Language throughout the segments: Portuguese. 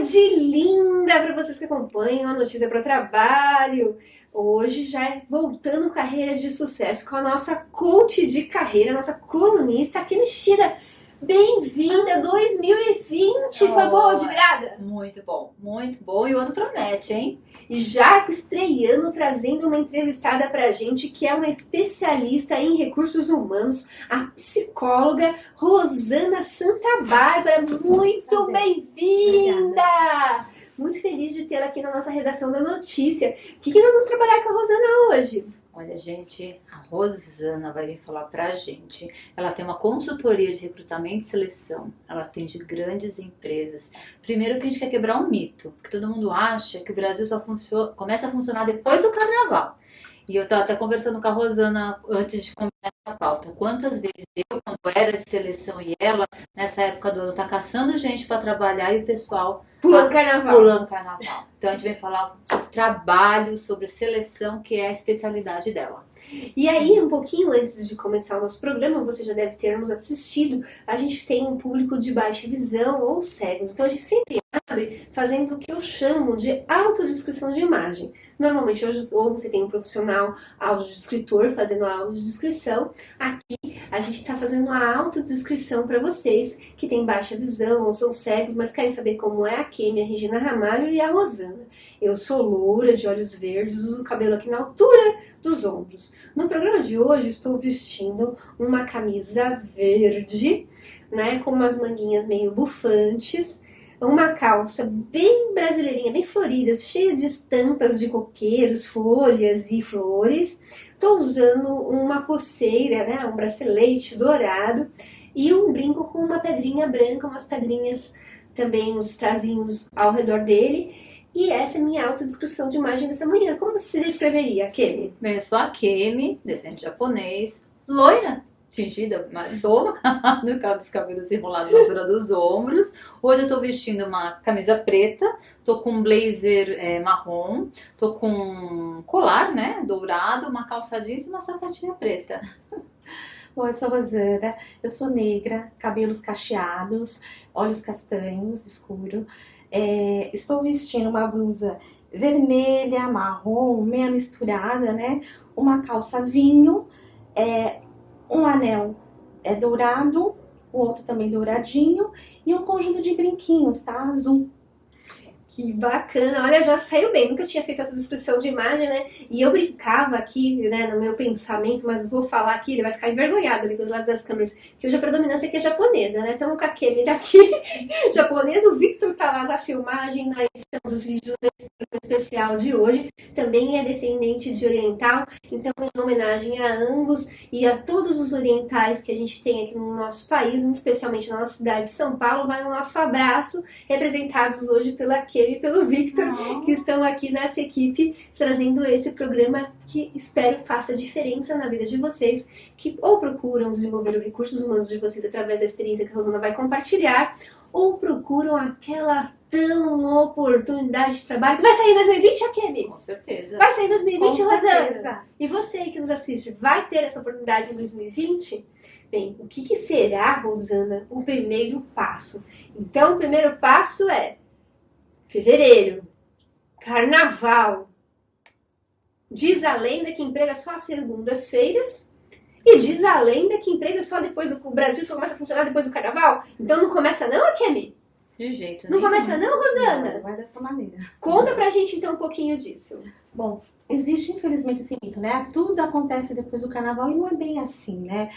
tarde linda para vocês que acompanham a Notícia para o Trabalho. Hoje já é voltando carreira de sucesso com a nossa coach de carreira, nossa colunista, Kemi Shida. Bem-vinda 2020, foi boa de virada? Muito bom e o ano promete, hein? E já estreando, trazendo uma entrevistada pra gente que é uma especialista em recursos humanos, a psicóloga Rosana Santa Bárbara. Muito bem-vinda! Muito feliz de tê-la aqui na nossa redação da notícia. O que nós vamos trabalhar com a Rosana hoje? Olha, gente, a Rosana vai vir falar pra gente. Ela tem uma consultoria de recrutamento e seleção. Ela atende grandes empresas. Primeiro que a gente quer quebrar um mito, porque todo mundo acha que o Brasil só começa a funcionar depois do carnaval. E eu estava até conversando com a Rosana antes de começar a pauta. Quantas vezes eu, quando era de seleção e ela, nessa época do ano, tá caçando gente para trabalhar e o pessoal pulando carnaval. Então a gente vem falar sobre trabalho, sobre seleção, que é a especialidade dela. E aí, um pouquinho antes de começar o nosso programa, você já deve ter nos assistido, a gente tem um público de baixa visão ou cegos. Então a gente sempre abre fazendo o que eu chamo de autodescrição de imagem. Normalmente, hoje, ou você tem um profissional audiodescritor fazendo a audiodescrição. Aqui, a gente está fazendo a autodescrição para vocês que têm baixa visão ou são cegos, mas querem saber como é a Kemi, a Regina Ramalho e a Rosana. Eu sou loura, de olhos verdes, uso o cabelo aqui na altura dos ombros. No programa de hoje, estou vestindo uma camisa verde, né, com umas manguinhas meio bufantes, uma calça bem brasileirinha, bem florida, cheia de estampas de coqueiros, folhas e flores. Estou usando uma pulseira, né, um bracelete dourado e um brinco com uma pedrinha branca, umas pedrinhas também, uns strazinhos ao redor dele. E essa é a minha autodescrição de imagem dessa manhã. Como você se descreveria, Kemi? Bem, eu sou a Kemi, descendente japonês, loira, fingida, mas sou, dos cabelos enrolados na altura dos ombros. Hoje eu tô vestindo uma camisa preta, tô com um blazer marrom, tô com um colar, né, dourado, uma calça jeans e uma sapatinha preta. Bom, eu sou a Rosana, eu sou negra, cabelos cacheados, olhos castanhos, escuro. Estou vestindo uma blusa vermelha, marrom, meio misturada, né? Uma calça vinho, um anel dourado, o outro também douradinho e um conjunto de brinquinhos, tá? Azul. Que bacana, olha, já saiu bem, nunca tinha feito a descrição de imagem, né? E eu brincava aqui, né, no meu pensamento, mas vou falar aqui, ele vai ficar envergonhado ali dos lados das câmeras, que hoje a predominância aqui é japonesa, né? Então o Kemi daqui, japonesa, o Victor tá lá na filmagem, na edição dos vídeos especial de hoje, também é descendente de oriental, então em homenagem a ambos e a todos os orientais que a gente tem aqui no nosso país, especialmente na nossa cidade de São Paulo, vai o nosso abraço, representados hoje pela Kemi e pelo Victor, que estão aqui nessa equipe trazendo esse programa que espero faça diferença na vida de vocês, que ou procuram desenvolver os recursos humanos de vocês através da experiência que a Rosana vai compartilhar, ou procuram aquela tão oportunidade de trabalho que vai sair em 2020, Kemi? Com certeza. Vai sair em 2020, Com Rosana? certeza. E você que nos assiste, vai ter essa oportunidade em 2020? Bem, o que será, Rosana, o primeiro passo? Então, o primeiro passo é fevereiro, carnaval. Diz a lenda que emprega só às segundas-feiras e diz a lenda que emprega só depois do... O Brasil só começa a funcionar depois do carnaval. Então não começa não, Kemi? De jeito Não nenhum. começa não, Rosana? Não vai dessa maneira. Conta pra gente então um pouquinho disso. Bom, existe infelizmente esse mito, né? Tudo acontece depois do carnaval e não é bem assim, né?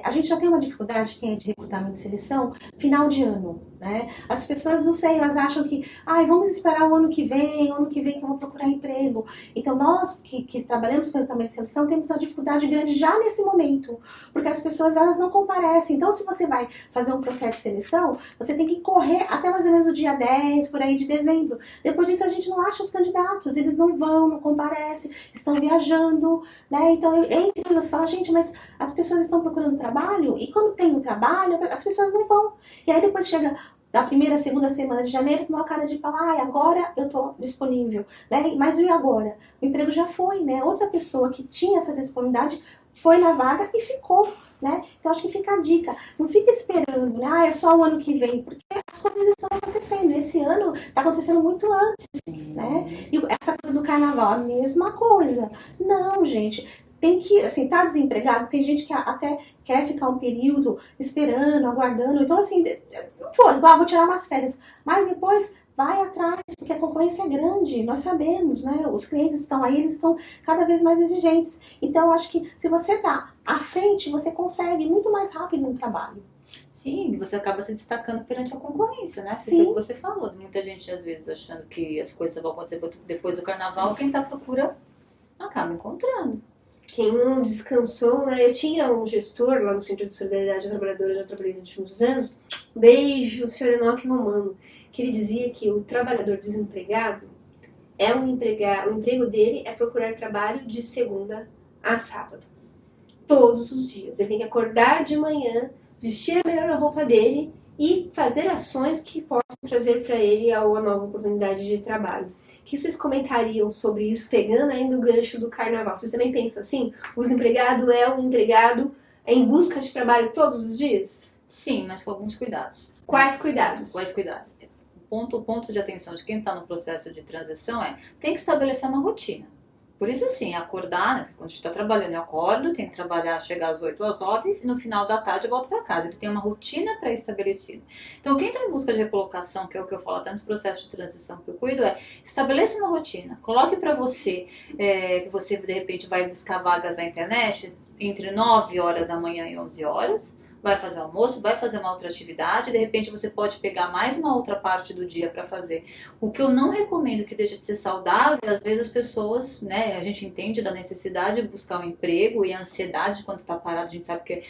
A gente já tem uma dificuldade, quem é de recrutamento e seleção, final de ano, né? As pessoas, não sei, elas acham que, vamos esperar o ano que vem que eu vou procurar emprego. Então nós que trabalhamos com recrutamento e seleção temos uma dificuldade grande já nesse momento, porque as pessoas, elas não comparecem. Então se você vai fazer um processo de seleção, você tem que correr até mais ou menos o dia 10, por aí de dezembro. Depois disso a gente não acha os candidatos, eles não vão, não comparecem, estão viajando, né? Então, entre elas, fala, gente, mas as pessoas estão procurando trabalho e quando tem um trabalho, as pessoas não vão. E aí depois chega da primeira, segunda semana de janeiro com uma cara de falar, agora eu tô disponível, né? Mas e agora? O emprego já foi, né? Outra pessoa que tinha essa disponibilidade foi na vaga e ficou, né? Então acho que fica a dica, não fica esperando, né? É só o ano que vem, porque as as coisas estão acontecendo. Esse ano está acontecendo muito antes, né? E essa coisa do carnaval, a mesma coisa. Não, gente, tem que, assim, tá desempregado, tem gente que até quer ficar um período esperando, aguardando. Então, assim, não for, igual, vou tirar umas férias. Mas depois vai atrás, porque a concorrência é grande, nós sabemos, né? Os clientes estão aí, eles estão cada vez mais exigentes. Então, eu acho que se você tá à frente, você consegue muito mais rápido no trabalho. Sim, você acaba se destacando perante a concorrência, né? Porque Sim. o que você falou, muita gente às vezes achando que as coisas vão acontecer depois do carnaval, quem tá à procura acaba encontrando. Quem não descansou, né? Eu tinha um gestor lá no Centro de Solidariedade Trabalhadora, já trabalhei nos últimos anos, beijo, senhor Enoque Romano, que ele dizia que o trabalhador desempregado é o emprego dele é procurar trabalho de segunda a sábado. Todos os dias. Ele tem que acordar de manhã, vestir a melhor roupa dele e fazer ações que possam trazer para ele a nova oportunidade de trabalho. O que vocês comentariam sobre isso, pegando ainda o gancho do carnaval? Vocês também pensam assim? O desempregado é um empregado em busca de trabalho todos os dias? Sim, mas com alguns cuidados. Quais cuidados? Quais cuidados? O ponto de atenção de quem está no processo de transição tem que estabelecer uma rotina. Por isso, sim, acordar, né? Porque quando a gente está trabalhando, eu acordo, tenho que trabalhar, chegar às 8 às 9, e no final da tarde eu volto para casa. Ele tem uma rotina pré-estabelecida. Então, quem está em busca de recolocação, que é o que eu falo até nos processos de transição que eu cuido, estabeleça uma rotina. Coloque para você, que você, de repente, vai buscar vagas na internet entre 9 horas da manhã e 11 horas. Vai fazer almoço, vai fazer uma outra atividade, de repente você pode pegar mais uma outra parte do dia para fazer. O que eu não recomendo que deixe de ser saudável, às vezes as pessoas, né, a gente entende da necessidade de buscar um emprego e a ansiedade quando está parado, a gente sabe que é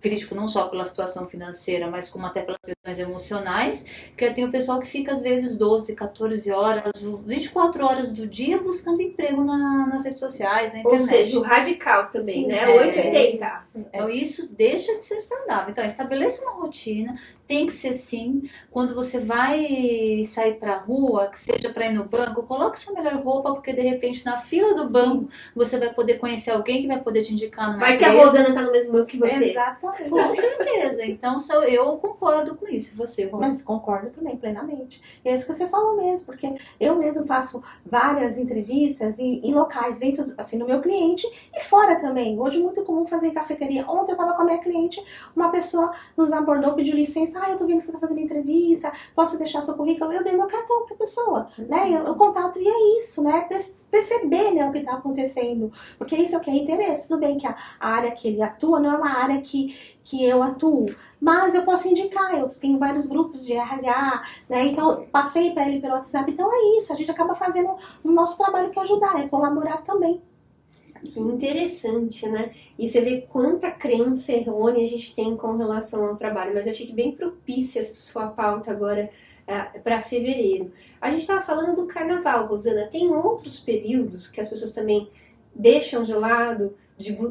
crítico não só pela situação financeira, mas como até pelas questões emocionais, que tem o pessoal que fica às vezes 12, 14 horas, 24 horas do dia buscando emprego nas redes sociais, na internet. Ou seja, o radical também, Sim, né? 880. Então isso deixa de ser saudável. Então estabeleça uma rotina, tem que ser sim. Quando você vai sair pra rua, que seja para ir no banco, coloque sua melhor roupa, porque de repente na fila do banco você vai poder conhecer alguém que vai poder te indicar numa Vai que empresa. a Rosana tá no mesmo banco que você. Exatamente. Com certeza. Então eu concordo com isso. Você, Rô? Mas concordo também, plenamente. E é isso que você falou mesmo, porque eu mesmo faço várias entrevistas em locais dentro, assim, no meu cliente e fora também. Hoje é muito comum fazer em cafeteria. Ontem eu estava com a minha cliente, uma pessoa nos abordou, pediu licença. Eu tô vendo que você tá fazendo entrevista, posso deixar seu currículo? Eu dei meu cartão pra pessoa, né? Eu contato, e é isso, né? Perceber, né, o que tá acontecendo. Porque isso é o que é interesse. Tudo bem que a área que ele atua não é uma área que eu atuo, mas eu posso indicar, eu tenho vários grupos de RH, né? Então, passei para ele pelo WhatsApp. Então é isso, a gente acaba fazendo o nosso trabalho que é ajudar, é colaborar também. Que interessante, né? E você vê quanta crença errônea a gente tem com relação ao trabalho. Mas eu achei que bem propícia essa sua pauta agora para fevereiro. A gente estava falando do carnaval, Rosana. Tem outros períodos que as pessoas também deixam de lado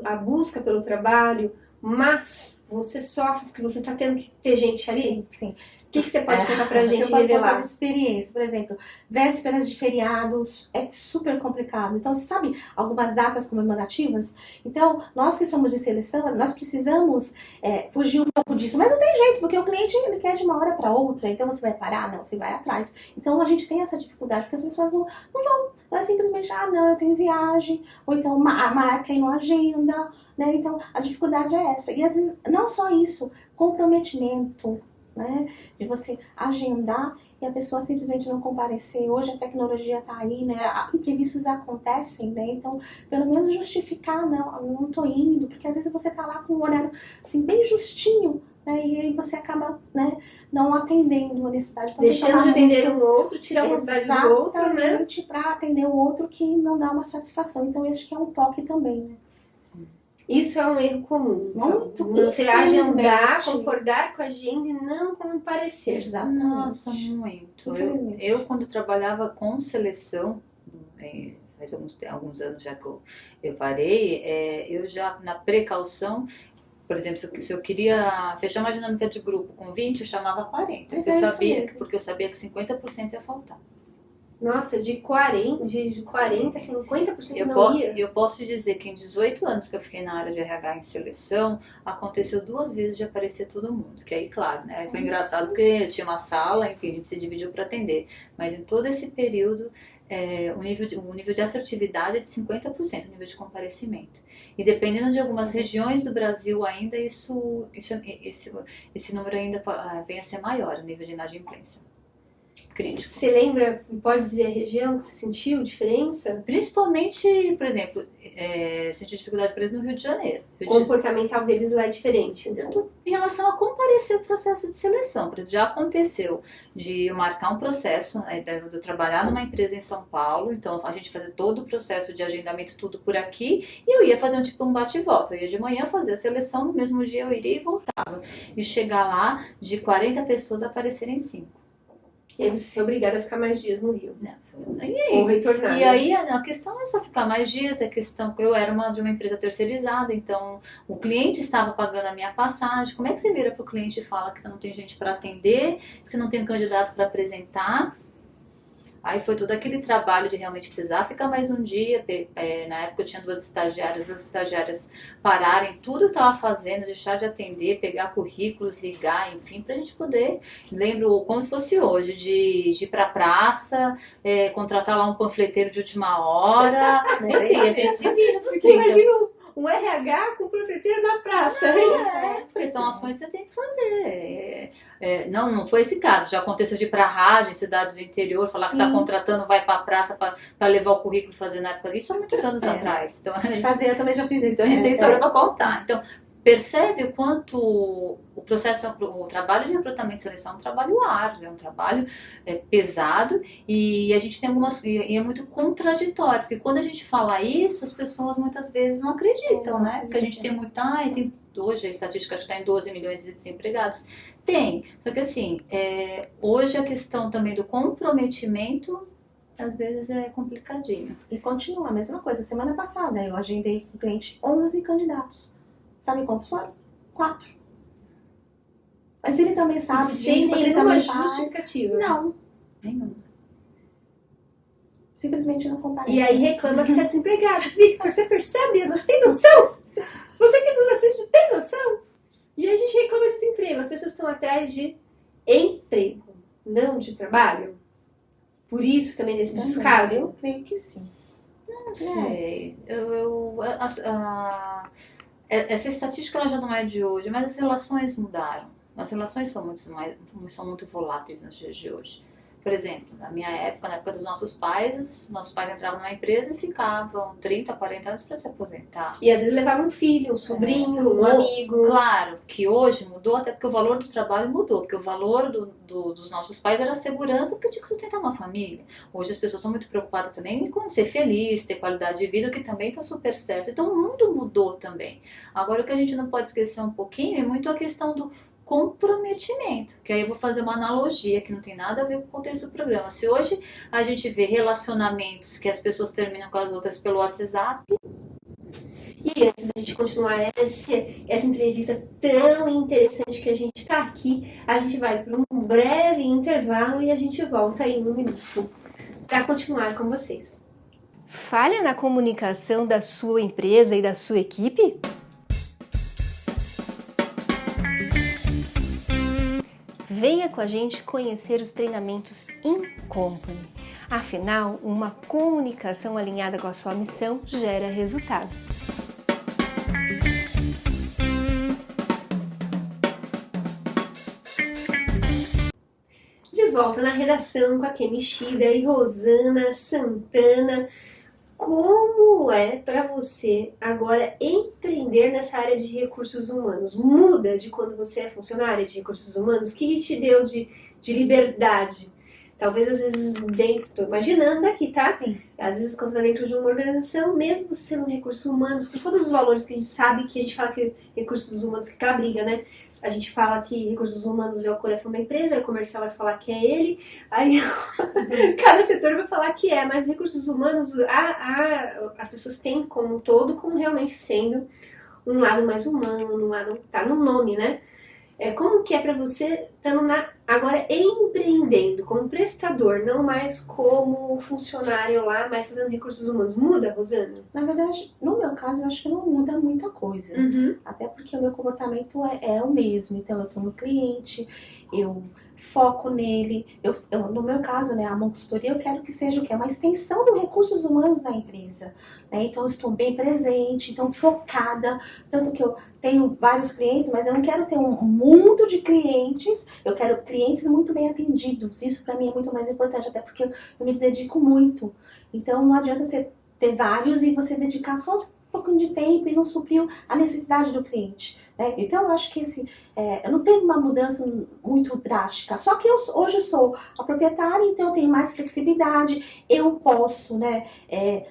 a busca pelo trabalho, mas você sofre porque você está tendo que ter gente ali? Sim. O que você pode contar pra gente Eu posso revelar? contar de experiência, por exemplo, vésperas de feriados, é super complicado. Então, você sabe algumas datas comemorativas? Então, nós que somos de seleção, nós precisamos fugir um pouco disso. Mas não tem jeito, porque o cliente ele quer de uma hora para outra. Então, você vai parar? Não, você vai atrás. Então, a gente tem essa dificuldade, porque as pessoas não vão. Elas simplesmente, não, eu tenho viagem. Ou então, a marca aí não agenda. Né? Então, a dificuldade é essa. E, às vezes, não só isso, comprometimento, né? De você agendar e a pessoa simplesmente não comparecer. Hoje a tecnologia está aí, né? Imprevistos acontecem, né? Então, pelo menos justificar, não tô indo, porque às vezes você tá lá com um horário assim, bem justinho, né? E aí você acaba, né, não atendendo a necessidade. Então, deixando de atender um outro, tirar a oportunidade do outro, né? Exatamente, para atender o outro que não dá uma satisfação. Então, esse que é um toque também, né? Isso é um erro comum. Muito, você agendar, infelizmente. concordar com a agenda e não comparecer. Exatamente. Nossa, muito. Eu quando trabalhava com seleção, faz alguns anos já que eu parei, eu já na precaução, por exemplo, se eu queria fechar uma dinâmica de grupo com 20, eu chamava 40. Mas Eu é isso sabia, mesmo. porque eu sabia que 50% ia faltar. Nossa, de 40, 50% não ia. Eu posso dizer que em 18 anos que eu fiquei na área de RH em seleção, aconteceu 2 vezes de aparecer todo mundo. Que aí, claro, né? Foi engraçado porque tinha uma sala, enfim, a gente se dividiu para atender. Mas em todo esse período, o nível de assertividade é de 50%, o nível de comparecimento. E dependendo de algumas regiões do Brasil ainda, esse número ainda vem a ser maior, o nível de inadimplência. Crítico. Você lembra, pode dizer a região que você sentiu diferença? Principalmente, por exemplo, senti dificuldade, por exemplo, no Rio de Janeiro. O comportamental deles lá é diferente. Em relação a comparecer o processo de seleção, por exemplo, já aconteceu de eu marcar um processo, de eu trabalhar numa empresa em São Paulo, então a gente fazia todo o processo de agendamento, tudo por aqui, e eu ia fazer um bate e volta. Eu ia de manhã fazer a seleção, no mesmo dia eu iria e voltava. E chegar lá, de 40 pessoas aparecerem 5. E aí você ser obrigada a ficar mais dias no Rio. Ou retornar. E aí a questão não é só ficar mais dias, a questão que eu era de uma empresa terceirizada, então o cliente estava pagando a minha passagem. Como é que você vira para o cliente e fala que você não tem gente para atender, que você não tem um candidato para apresentar? Aí foi todo aquele trabalho de realmente precisar ficar mais um dia. Na época eu tinha 2 estagiárias, as estagiárias pararem tudo que estava fazendo, deixar de atender, pegar currículos, ligar, enfim, pra gente poder. Lembro como se fosse hoje, de ir pra praça, contratar lá um panfleteiro de última hora. Enfim, a gente se vira nos 30. Imagina um RH com o panfleteiro na praça. Porque são ações que você tem que fazer. Não foi esse caso. Já aconteceu de ir pra rádio, em cidades do interior, falar que tá contratando, vai pra praça pra levar o currículo e fazer na época. Isso há muitos anos atrás. Então, Eu também já fiz isso. Então a gente tem história pra contar. Então, percebe o quanto o trabalho de recrutamento e seleção é um trabalho árduo, é um trabalho pesado, e a gente tem e é muito contraditório, porque quando a gente fala isso, as pessoas muitas vezes não acreditam, né? Porque a gente tem muito, hoje a estatística está em 12 milhões de desempregados. Tem, só que assim, hoje a questão também do comprometimento às vezes é complicadinho. E continua a mesma coisa. Semana passada eu agendei com o cliente 11 candidatos. Sabe quantos foram? 4. Mas ele também sabe disso, sem porque ele nenhuma também justificativa. Não. Nenhuma. Simplesmente não comparece. E aí reclama que tá desempregado. Victor, você percebe? Você tem noção? Você que nos assiste tem noção? E a gente reclama de desemprego. As pessoas estão atrás de emprego, não de trabalho. Por isso também nesse descaso. Eu creio que sim. Não sei. Essa estatística ela já não é de hoje, mas as relações mudaram. As relações são muito voláteis nos dias de hoje. Por exemplo, na época dos nossos pais entravam numa empresa e ficavam 30, 40 anos para se aposentar. E às vezes levavam um filho, um sobrinho, um amigo. Claro que hoje mudou, até porque o valor do trabalho mudou, porque o valor dos nossos pais era a segurança, porque tinha que sustentar uma família. Hoje as pessoas são muito preocupadas também em ser feliz, ter qualidade de vida, o que também está super certo. Então o mundo mudou também. Agora o que a gente não pode esquecer um pouquinho é muito a questão do comprometimento, que aí eu vou fazer uma analogia que não tem nada a ver com o contexto do programa. Se hoje a gente vê relacionamentos que as pessoas terminam com as outras pelo WhatsApp. E antes da gente continuar essa entrevista tão interessante que a gente está aqui, a gente vai para um breve intervalo e a gente volta aí no minuto para continuar com vocês. Falha na comunicação da sua empresa e da sua equipe? Venha com a gente conhecer os treinamentos In Company. Afinal, uma comunicação alinhada com a sua missão gera resultados. De volta na redação com a Kemi Shida e Rosana Santana. Como é para você agora empreender nessa área de recursos humanos? Muda de quando você é funcionária de recursos humanos? O que te deu de liberdade? Talvez às vezes dentro, estou imaginando aqui, tá? Sim. Às vezes quando está dentro de uma organização, mesmo você sendo recursos humanos, com todos os valores que a gente sabe, que a gente fala que recursos humanos fica a briga, né? A gente fala que recursos humanos é o coração da empresa, aí o comercial vai falar que é ele, aí cada setor vai falar que é, mas recursos humanos, as pessoas têm como um todo, como realmente sendo um lado mais humano, um lado tá no nome, né? Como que é para você estando agora empreendendo como prestador, não mais como funcionário lá, mas fazendo recursos humanos? Muda, Rosana? Na verdade, no meu caso, eu acho que não muda muita coisa. Até porque o meu comportamento é o mesmo. Então, eu estou no cliente, eu foco nele. No meu caso, né, a consultoria, eu quero que seja o quê? Uma extensão dos recursos humanos da empresa. Né? Então, eu estou bem presente, então focada. Tanto que eu tenho vários clientes, mas eu não quero ter um mundo de clientes. Eu quero clientes muito bem atendidos. Isso, para mim, é muito mais importante, até porque eu me dedico muito. Então, não adianta você ter vários e você dedicar só um pouquinho de tempo e não supriu a necessidade do cliente. Né? Então, eu acho que eu não tenho uma mudança muito drástica. Só que hoje eu sou a proprietária, então eu tenho mais flexibilidade. Eu posso, né,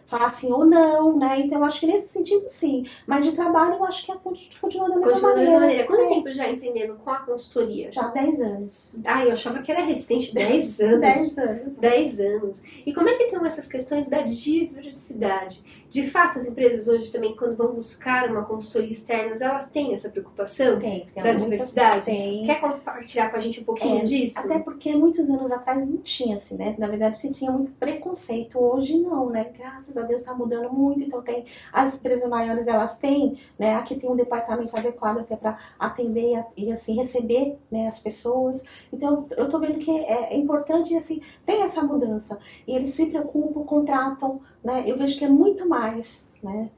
falar sim ou não, né? Então, eu acho que nesse sentido, sim. Mas de trabalho, eu acho que continua da mesma maneira. Quanto tempo já empreendendo com a consultoria? Já há 10 anos. Eu achava que era recente, 10 anos. 10 anos. 10 anos. E como é que estão essas questões da diversidade? De fato, as empresas hoje também, quando vão buscar uma consultoria externa, elas têm essa preocupação da diversidade? Tem. Quer compartilhar com a gente um pouquinho disso? Até porque muitos anos atrás não tinha, assim, né? Na verdade, se tinha muito preconceito. Hoje não, né? Graças a Deus está mudando muito. Então, as empresas maiores, elas têm, né? Aqui tem um departamento adequado até para atender e, assim, receber, né, as pessoas. Então, eu tô vendo que é importante, assim, tem essa mudança. E eles se preocupam, contratam, né? Eu vejo que é muito mais, né,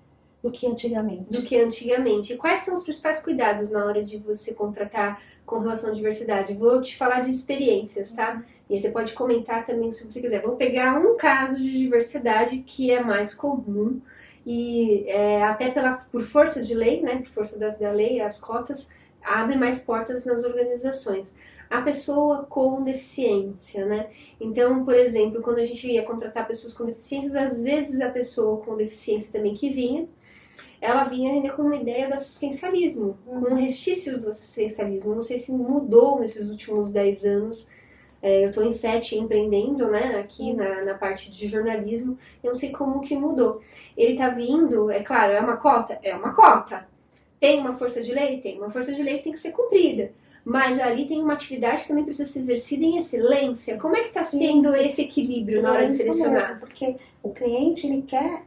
do que antigamente. E quais são os principais cuidados na hora de você contratar com relação à diversidade? Vou te falar de experiências, tá? E aí você pode comentar também se você quiser. Vou pegar um caso de diversidade que é mais comum e até por força de lei, né? Por força da lei, as cotas abrem mais portas nas organizações. A pessoa com deficiência, né? Então, por exemplo, quando a gente ia contratar pessoas com deficiências, às vezes a pessoa com deficiência também que vinha, ela vinha ainda com uma ideia do assistencialismo, com restícios do assistencialismo. Não sei se mudou nesses últimos 10 anos. Eu estou em 7 empreendendo, né, aqui na parte de jornalismo. Eu não sei como que mudou. Ele está vindo, é claro, é uma cota? É uma cota. Tem uma força de lei? Tem uma força de lei que tem que ser cumprida. Mas ali tem uma atividade que também precisa ser exercida em excelência. Como é que está sendo esse equilíbrio na hora de selecionar? Mesmo, porque o cliente, ele quer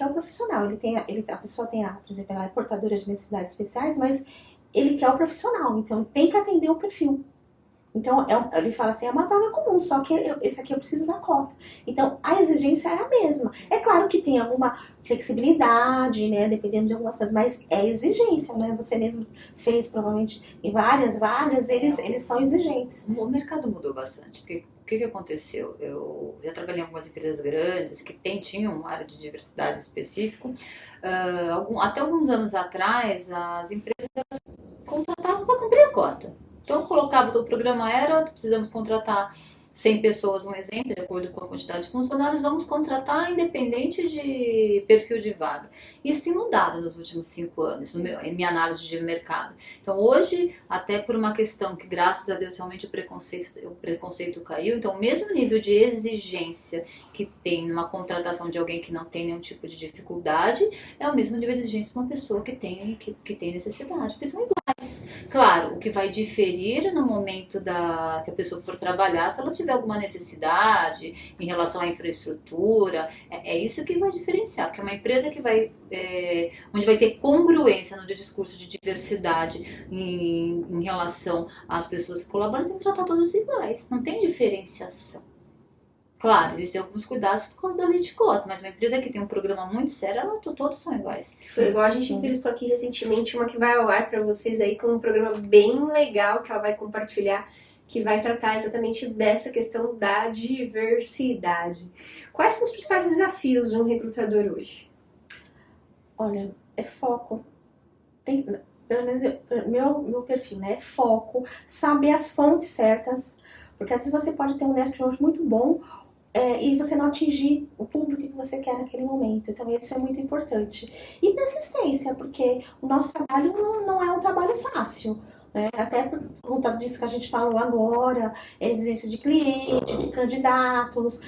o profissional. A pessoa tem, por exemplo, ela é portadora de necessidades especiais, mas ele quer o profissional. Então, ele tem que atender o perfil. Então, ele fala assim, é uma vaga comum, só que esse aqui eu preciso da cota. Então, a exigência é a mesma. É claro que tem alguma flexibilidade, né, dependendo de algumas coisas, mas é exigência, né? Você mesmo fez, provavelmente, em várias vagas, eles são exigentes. O mercado mudou bastante, porque o que aconteceu? Eu já trabalhei em algumas empresas grandes que tinham uma área de diversidade específica. Até alguns anos atrás, as empresas contratavam para cumprir a cota. Então, colocava o programa precisamos contratar 100 pessoas, um exemplo, de acordo com a quantidade de funcionários, vamos contratar independente de perfil de vaga. Isso tem mudado nos últimos 5 anos, em minha análise de mercado. Então, hoje, até por uma questão que, graças a Deus, realmente o preconceito caiu, então, o mesmo nível de exigência que tem numa contratação de alguém que não tem nenhum tipo de dificuldade, é o mesmo nível de exigência para uma pessoa que tem necessidade, porque são iguais. Claro, o que vai diferir no momento que a pessoa for trabalhar, se ela tiver alguma necessidade em relação à infraestrutura, é isso que vai diferenciar, porque é uma empresa que onde vai ter congruência no discurso de diversidade em relação às pessoas que colaboram, tem que tratar todos iguais, não tem diferenciação. Claro, existem alguns cuidados por causa da lei de cotas, mas uma empresa que tem um programa muito sério, todos são iguais. Foi igual a gente entrevistou aqui recentemente, uma que vai ao ar para vocês aí com um programa bem legal que ela vai compartilhar, que vai tratar exatamente dessa questão da diversidade. Quais são os principais desafios de um recrutador hoje? Olha, é foco. Pelo menos meu perfil, né? É foco, saber as fontes certas, porque às vezes você pode ter um network muito bom e você não atingir o público que você quer naquele momento. Então, isso é muito importante. E persistência, porque o nosso trabalho não é um trabalho fácil. né? Até por conta disso que a gente falou agora, exigência de cliente, de candidatos,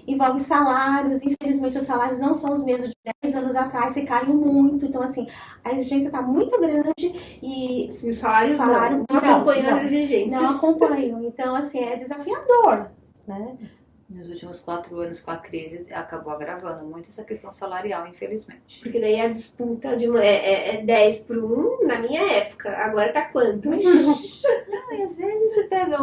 envolve salários. Infelizmente, os salários não são os mesmos de 10 anos atrás, se caiu muito. Então, assim, a exigência está muito grande e E os salários salário não acompanham não, as exigências. não acompanham. Então, assim, é desafiador, né? Nos últimos 4 anos, com a crise, acabou agravando muito essa questão salarial, infelizmente. Porque daí a disputa é 10 por 1 na minha época. Agora tá quanto? Não, e às vezes você pega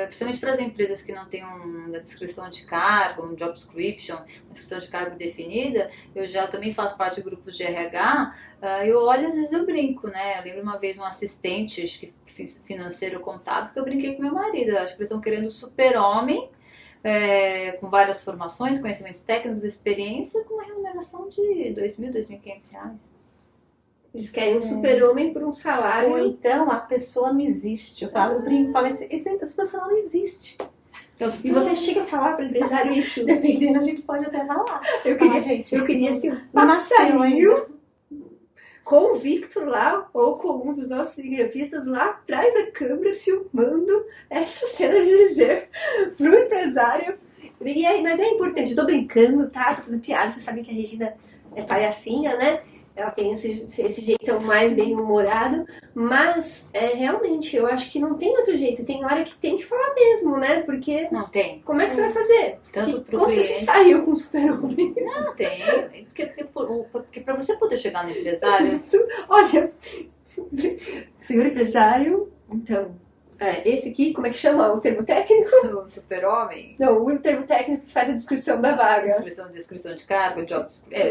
principalmente para as empresas que não têm uma descrição de cargo, um job description, uma descrição de cargo definida, eu já também faço parte de grupos de RH, eu olho, às vezes eu brinco, né? Eu lembro uma vez um assistente, acho que financeiro contábil, que eu brinquei com meu marido, acho que eles estão querendo super-homem, com várias formações, conhecimentos técnicos, experiência, com uma remuneração de R$2.000, R$2.500. Eles querem um super-homem por um Ou salário. então a pessoa não existe. Eu falo, brinco, falo assim, esse profissional não existe. E você chega a falar para o empresário isso? Dependendo, a gente pode até falar. Eu queria, gente, eu queria assim, um não nasceu passarinho com o Victor lá, ou com um dos nossos cinegrafistas lá atrás da câmera, filmando essa cena de dizer pro empresário. E aí, mas é importante, eu tô brincando, tá? Tô fazendo piada, vocês sabem que a Regina é palhacinha, né? Ela tem esse jeitão mais bem-humorado, mas realmente eu acho que não tem outro jeito. Tem hora que tem que falar mesmo, né? Porque Não tem. como é que você vai fazer? Tanto pro Como cliente. você se saiu com o super-homem? Não tem. Porque para você poder chegar no empresário, Olha, senhor empresário, então, esse aqui, como é que chama o termo técnico? o super-homem, Não, o termo técnico que faz a descrição da vaga. descrição de cargo, job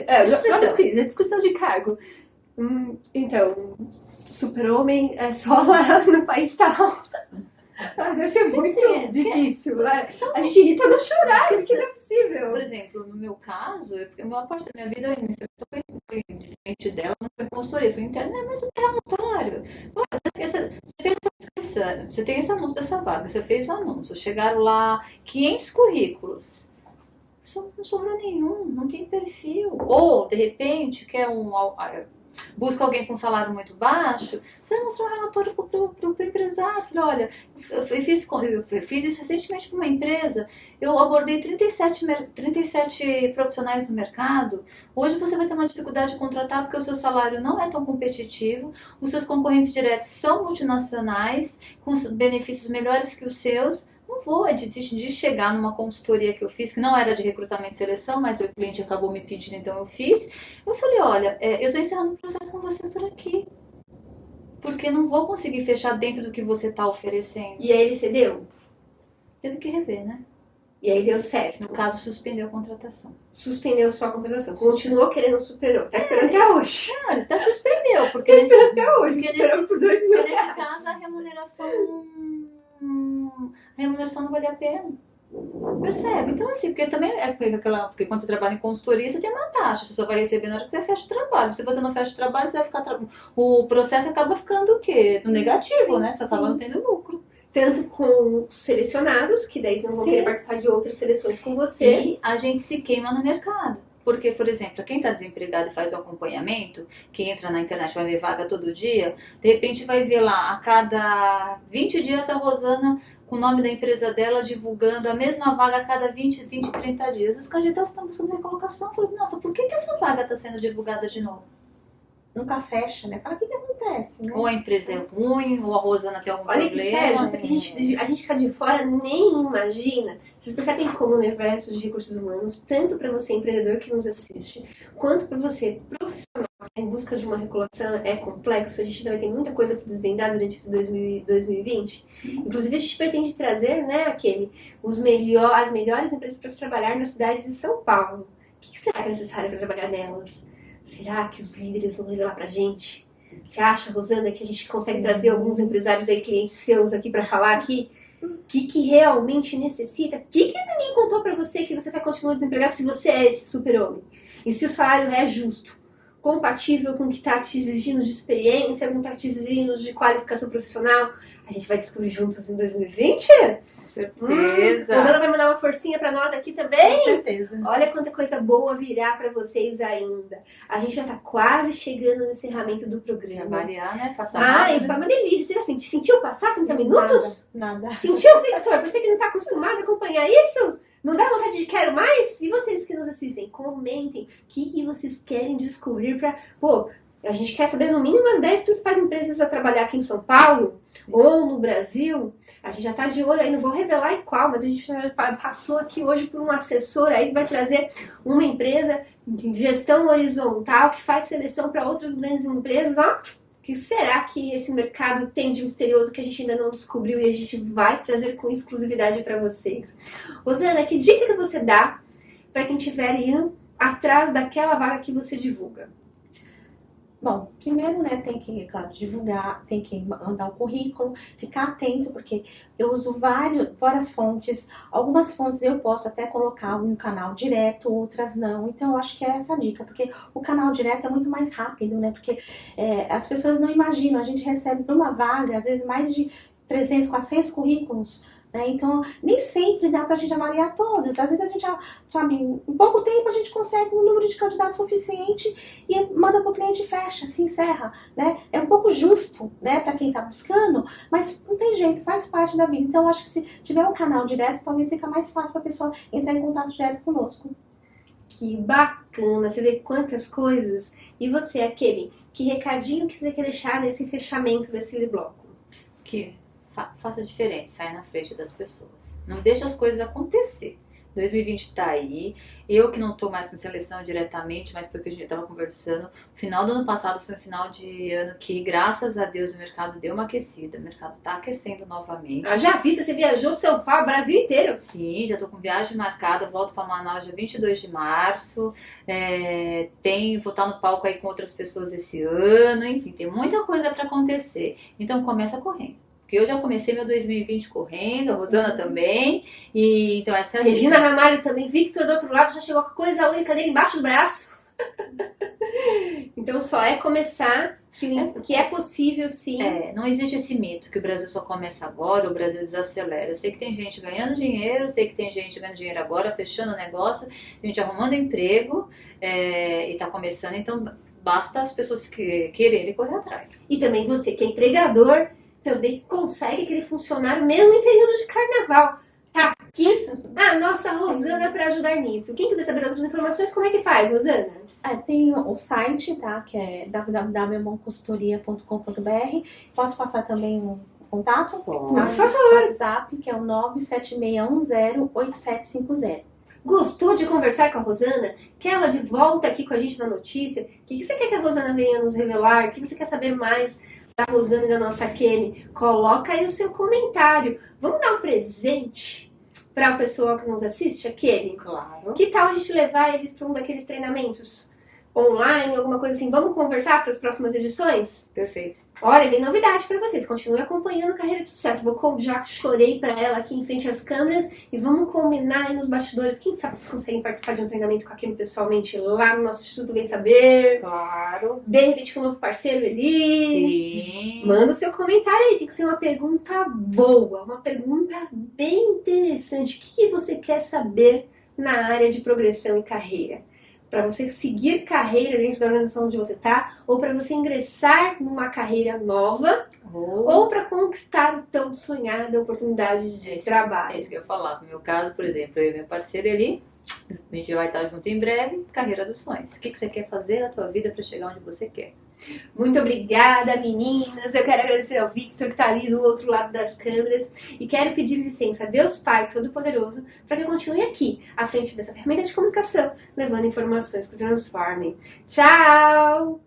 A descrição de cargo. Então, super-homem é só lá no país tal. Deve ser muito difícil, né? A gente ri pra não chorar, porque não é possível. Por exemplo, no meu caso, a maior parte da minha vida a iniciação foi diferente dela, não foi consultoria, foi interna, mas é relatório. Você fez essa descrição, você tem esse anúncio dessa vaga, você fez o anúncio, chegaram lá 500 currículos. Não sobrou nenhum, não tem perfil. Ou, de repente, busca alguém com salário muito baixo, você vai mostrar um relatório pro empresário. Falei, olha, eu fiz isso recentemente para uma empresa, eu abordei 37 profissionais no mercado. Hoje você vai ter uma dificuldade de contratar porque o seu salário não é tão competitivo, os seus concorrentes diretos são multinacionais, com benefícios melhores que os seus. Não vou, de chegar numa consultoria que eu fiz, que não era de recrutamento e seleção, mas o cliente acabou me pedindo, então eu fiz. Eu falei, olha, eu estou encerrando o processo com você por aqui, porque não vou conseguir fechar dentro do que você está oferecendo. E aí ele cedeu? Teve que rever, né? E aí deu certo. No caso, suspendeu a contratação. Suspendeu sua contratação. Continuou querendo superou. Tá esperando até hoje. Não, ele suspendeu, porque Tá esperando até hoje. porque Esperou por R$2.000. porque nesse caso a remuneração não vale a pena. Percebe? Então, assim, porque também porque quando você trabalha em consultoria, você tem uma taxa, você só vai receber na hora que você fecha o trabalho. Se você não fecha o trabalho, você vai ficar. O processo acaba ficando o quê? No negativo, né? Você acaba não tendo lucro. Tanto com os selecionados, que daí não vão querer participar de outras seleções com você. E a gente se queima no mercado. Porque, por exemplo, quem está desempregado e faz o acompanhamento, que entra na internet, vai ver vaga todo dia, de repente vai ver lá, a cada 20 dias a Rosana, com o nome da empresa dela, divulgando a mesma vaga a cada 20, 30 dias. Os candidatos estão buscando recolocação. Eu falei, nossa, por que essa vaga está sendo divulgada de novo? Nunca fecha, né? Fala, o que acontece, né? Ou a empresa é ruim, ou a Rosana tem algum Olha que problema. sério, isso que a gente que está de fora nem imagina. Vocês percebem como o universo de recursos humanos, tanto para você empreendedor que nos assiste, quanto para você profissional em busca de uma recolocação é complexo. A gente ainda vai ter muita coisa para desvendar durante esse 2020. Inclusive a gente pretende trazer, né, as melhores empresas para se trabalhar nas cidades de São Paulo. O que será que é necessário para trabalhar nelas? Será que os líderes vão revelar pra gente? Você acha, Rosana, que a gente consegue trazer alguns empresários aí, clientes seus aqui pra falar aqui? O que realmente necessita? O que ninguém contou pra você que você vai continuar desempregado se você é esse super-homem? E se o salário é justo? compatível com o que está te exigindo de experiência, com o que está te exigindo de qualificação profissional. A gente vai descobrir juntos em 2020? Com certeza. Rosana vai mandar uma forcinha para nós aqui também? Com certeza. Olha quanta coisa boa virá para vocês ainda. A gente já tá quase chegando no encerramento do programa. Trabalhar, né? Passar Ai, rápido. uma delícia. Você já sentiu passar 30 minutos? Nada. Sentiu, Victor? Você que não tá acostumado a acompanhar isso? Não dá vontade de quero mais? E vocês que nos assistem, comentem o que vocês querem descobrir pra... Pô, a gente quer saber no mínimo as 10 principais empresas a trabalhar aqui em São Paulo ou no Brasil. A gente já tá de olho aí, não vou revelar em qual, mas a gente já passou aqui hoje por um assessor aí que vai trazer uma empresa de gestão horizontal que faz seleção para outras grandes empresas, ó. O que será que esse mercado tem de misterioso que a gente ainda não descobriu e a gente vai trazer com exclusividade para vocês? Rosana, que dica que você dá para quem estiver indo atrás daquela vaga que você divulga? Bom, primeiro, né, tem que, claro, divulgar, tem que mandar o currículo, ficar atento, porque eu uso várias fontes. Algumas fontes eu posso até colocar um canal direto, outras não. Então, eu acho que é essa a dica, porque o canal direto é muito mais rápido, né? Porque as pessoas não imaginam, a gente recebe para uma vaga, às vezes, mais de 300, 400 currículos, né? Então, nem sempre dá pra gente avaliar todos. Às vezes a gente, sabe, em pouco tempo a gente consegue um número de candidatos suficiente e manda pro cliente e fecha, se encerra, né? É um pouco justo, né, pra quem tá buscando, mas não tem jeito, faz parte da vida. Então, eu acho que se tiver um canal direto, talvez fica mais fácil pra pessoa entrar em contato direto conosco. Que bacana, você vê quantas coisas. E você, Akemi, que recadinho que você quer deixar nesse fechamento desse bloco? Que faça diferente, saia na frente das pessoas. Não deixe as coisas acontecer. 2020 tá aí. Eu que não tô mais com seleção diretamente, mas porque a gente tava conversando. O final do ano passado foi um final de ano que, graças a Deus, o mercado deu uma aquecida. O mercado tá aquecendo novamente. Já vi, você viajou São Paulo, Brasil inteiro. Sim, já tô com viagem marcada. Volto para Manaus dia 22 de março. Vou estar no palco aí com outras pessoas esse ano. Enfim, tem muita coisa para acontecer. Então começa correndo. Porque eu já comecei meu 2020 correndo, a Rosana também. E então essa é a Regina Ramalho também, Victor do outro lado já chegou com a coisa única dele embaixo do braço. Então só é começar que é possível sim. Não existe esse mito que o Brasil só começa agora, o Brasil desacelera. Eu sei que tem gente ganhando dinheiro, eu sei que tem gente ganhando dinheiro agora, fechando o negócio, gente arrumando emprego e tá começando. Então basta as pessoas quererem correr atrás. E também você que é empregador, também consegue aquele funcionário mesmo em período de carnaval. Tá aqui a nossa Rosana para ajudar nisso. Quem quiser saber outras informações, como é que faz, Rosana? Tem o site, tá? Que é www.consultoria.com.br. Posso passar também um contato? Por favor. WhatsApp, que é o 976108750. Gostou de conversar com a Rosana? Quer ela de volta aqui com a gente na notícia? O que você quer que a Rosana venha nos revelar? O que você quer saber mais da Rosana e da nossa Akemi? Coloca aí o seu comentário. Vamos dar um presente para o pessoal que nos assiste, Akemi? Claro. Que tal a gente levar eles para um daqueles treinamentos online, alguma coisa assim? Vamos conversar para as próximas edições? Perfeito. Olha, vem novidade para vocês. Continue acompanhando Carreira de Sucesso. Já chorei para ela aqui em frente às câmeras e vamos combinar aí nos bastidores. Quem sabe vocês conseguem participar de um treinamento com a Akemi pessoalmente lá no nosso Instituto Vem Saber. Claro. De repente com um novo parceiro ali. Sim. Manda o seu comentário aí. Tem que ser uma pergunta boa, uma pergunta bem interessante. O que você quer saber na área de progressão e carreira? Para você seguir carreira dentro da organização onde você está, ou para você ingressar numa carreira nova, ou para conquistar o tão sonhada oportunidade de trabalho. É isso que eu ia falar. No meu caso, por exemplo, eu e meu parceiro ali, a gente vai estar junto em breve, carreira dos sonhos. O que você quer fazer na tua vida para chegar onde você quer? Muito obrigada, meninas. Eu quero agradecer ao Victor, que está ali do outro lado das câmeras. E quero pedir licença a Deus Pai Todo-Poderoso para que eu continue aqui, à frente dessa ferramenta de comunicação, levando informações que transformem. Tchau!